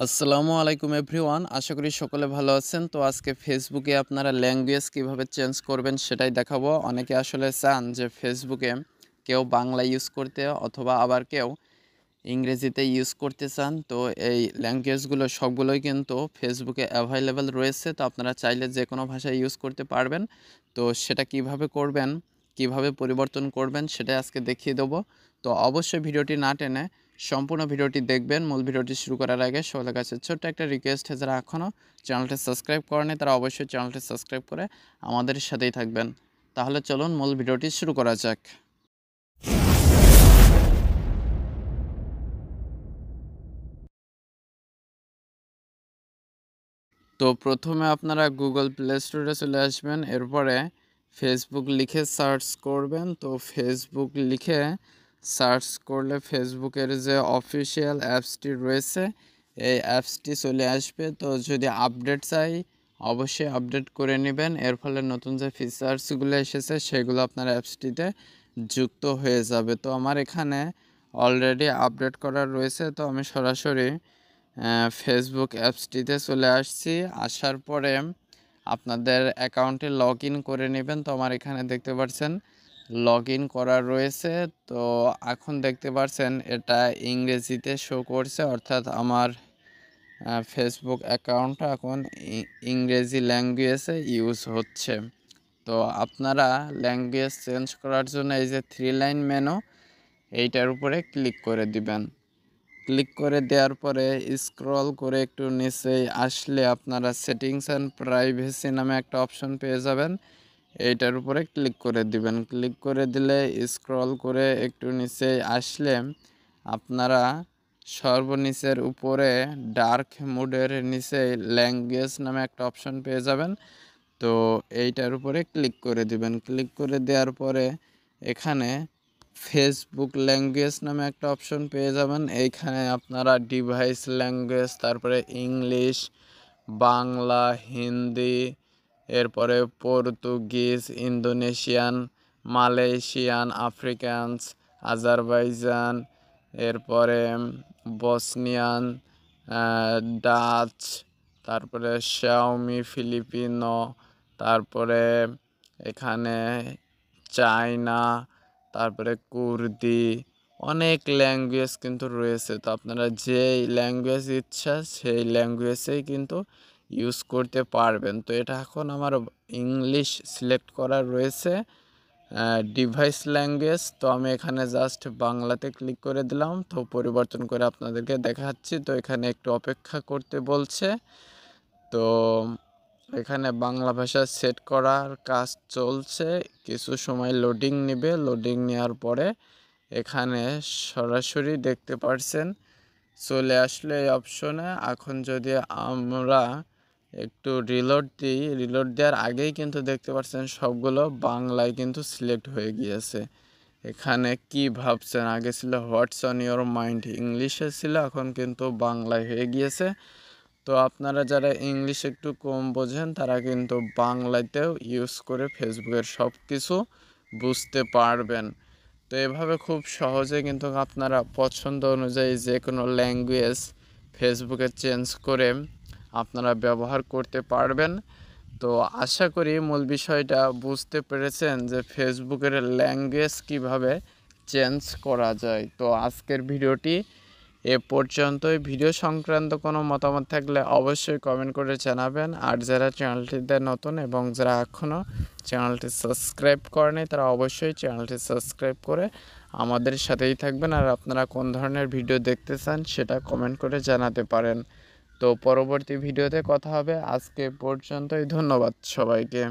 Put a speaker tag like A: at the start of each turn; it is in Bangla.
A: আসসালামু আলাইকুম এভরিওয়ান, আশা করি সকলে ভালো আছেন। তো আজকে ফেসবুকে আপনারা ল্যাঙ্গুয়েজ কিভাবে চেঞ্জ করবেন সেটাই দেখাবো। অনেকে আসলে চান যে ফেসবুকে কেউ বাংলা ইউজ করতে অথবা আবার কেউ ইংরেজিতে ইউজ করতে চান। তো এই ল্যাঙ্গুয়েজগুলো সবগুলোই কিন্তু ফেসবুকে অ্যাভেলেবেল রয়েছে। তো আপনারা চাইলে যে কোনো ভাষায় ইউজ করতে পারবেন। তো সেটা কিভাবে করবেন, কিভাবে পরিবর্তন করবেন সেটাই আজকে দেখিয়ে দেবো। তো অবশ্যই ভিডিওটি না টেনে সম্পূর্ণ ভিডিওটি দেখবেন। মূল ভিডিওটি শুরু করার আগে সকলের কাছে ছোট্ট একটা রিকোয়েস্ট, যারা এখনও চ্যানেলটি সাবস্ক্রাইব করেনি তারা অবশ্যই চ্যানেলটি সাবস্ক্রাইব করে আমাদের সাথেই থাকবেন। তাহলে চলুন মূল ভিডিওটি শুরু করা যাক। তো প্রথমে আপনারা গুগল প্লে স্টোরে চলে আসবেন, এরপরে ফেসবুক লিখে সার্চ করবেন। তো ফেসবুক লিখে সার্চ করলে ফেসবুকের যে অফিসিয়াল অ্যাপসটি রয়েছে এই অ্যাপসটি চলে আসবে। তো যদি আপডেট চাই অবশ্যই আপডেট করে নেবেন, এর ফলে নতুন যে ফিচার্সগুলো এসেছে সেগুলো আপনার অ্যাপসটিতে যুক্ত হয়ে যাবে। তো আমার এখানে অলরেডি আপডেট করা রয়েছে, তো আমি সরাসরি ফেসবুক অ্যাপসটিতে চলে আসছি। আসার পরে আপনাদের অ্যাকাউন্টে লগ ইন করে নেবেন। তো আমার এখানে দেখতে পাচ্ছেন লগ ইন করা রয়েছে। তো এখন দেখতে পাচ্ছেন এটা ইংরেজিতে শো করছে, অর্থাৎ আমার ফেসবুক অ্যাকাউন্টটা এখন ইংরেজি ল্যাঙ্গুয়েজে ইউজ হচ্ছে। তো আপনারা ল্যাঙ্গুয়েজ চেঞ্জ করার জন্য এই যে 3 লাইন মেনু এইটার উপরে ক্লিক করে দিবেন। ক্লিক করে দেওয়ার পরে স্ক্রল করে একটু নিচে আসলে আপনারা সেটিংস অ্যান্ড প্রাইভেসি নামে একটা অপশন পেয়ে যাবেন। এইটার উপরে ক্লিক করে দিবেন। ক্লিক করে দিলে স্ক্রল করে একটু নিচে আসলে আপনারা সর্বনিচের উপরে ডার্ক মোডের নিচে ল্যাঙ্গুয়েজ নামে একটা অপশন পেয়ে যাবেন। তো এইটার উপরে ক্লিক করে দিবেন। ক্লিক করে দেওয়ার পরে এখানে ফেসবুক ল্যাঙ্গুয়েজ নামে একটা অপশন পেয়ে যাবেন। এইখানে আপনারা ডিভাইস ল্যাঙ্গুয়েজ, তারপরে ইংলিশ, বাংলা, হিন্দি, এরপরে Portuguese, Indonesian, Malaysian, Africans, Azerbaijan, এরপরে বসনিয়ান, ডাচ, তারপরে শাওমি ফিলিপিনো, তারপরে এখানে চায়না, তারপরে কুর্দি, অনেক ল্যাঙ্গুয়েজ কিন্তু রয়েছে। তো আপনারা যেই ল্যাঙ্গুয়েজ ইচ্ছা সেই ল্যাঙ্গুয়েজেই কিন্তু ইউজ করতে পারবেন। তো এটা এখন আমার ইংলিশ সিলেক্ট করা রয়েছে ডিভাইস ল্যাঙ্গুয়েজ। তো আমি এখানে জাস্ট বাংলাতে ক্লিক করে দিলাম। তো পরিবর্তন করে আপনাদেরকে দেখাচ্ছি। তো এখানে একটু অপেক্ষা করতে বলছে। তো এখানে বাংলা ভাষা সেট করার কাজ চলছে, কিছু সময় লোডিং নেবে। লোডিং নেওয়ার পরে এখানে সরাসরি দেখতে পাচ্ছেন চলে আসলে এই অপশনে। এখন যদি আমরা একটু রিলোড দিই, রিলোড দেওয়ার আগেই কিন্তু দেখতে পাচ্ছেন সবগুলো বাংলায় কিন্তু সিলেক্ট হয়ে গিয়েছে। এখানে কি ভাবছেন, আগে ছিল হোয়াটস অন ইয়োর মাইন্ড, ইংলিশে ছিল, এখন কিন্তু বাংলায় হয়ে গিয়েছে। তো আপনারা যারা ইংলিশ একটু কম বোঝেন তারা কিন্তু বাংলাতেও ইউজ করে ফেসবুকের সব কিছু বুঝতে পারবেন। তো এভাবে খুব সহজে কিন্তু আপনারা পছন্দ অনুযায়ী যে কোনো ল্যাঙ্গুয়েজ ফেসবুকে চেঞ্জ করে আপনারা ব্যবহার করতে পারবেন। তো আশা করি মূল বিষয়টা বুঝতে পেরেছেন যে ফেসবুকের ল্যাঙ্গুয়েজ কিভাবে চেঞ্জ করা যায়। তো আজকের ভিডিওটি এ পর্যন্তই। ভিডিও সংক্রান্ত কোনো মতামত থাকলে অবশ্যই কমেন্ট করে জানাবেন। আর যারা চ্যানেলটিতে নতুন এবং যারা এখনও চ্যানেলটি সাবস্ক্রাইব করেনি তারা অবশ্যই চ্যানেলটি সাবস্ক্রাইব করে আমাদের সাথেই থাকবেন। আর আপনারা কোন ধরনের ভিডিও দেখতে চান সেটা কমেন্ট করে জানাতে পারেন। তো পরবর্তী ভিডিওতে কথা হবে। আজকে পর্যন্তই, ধন্যবাদ সবাইকে।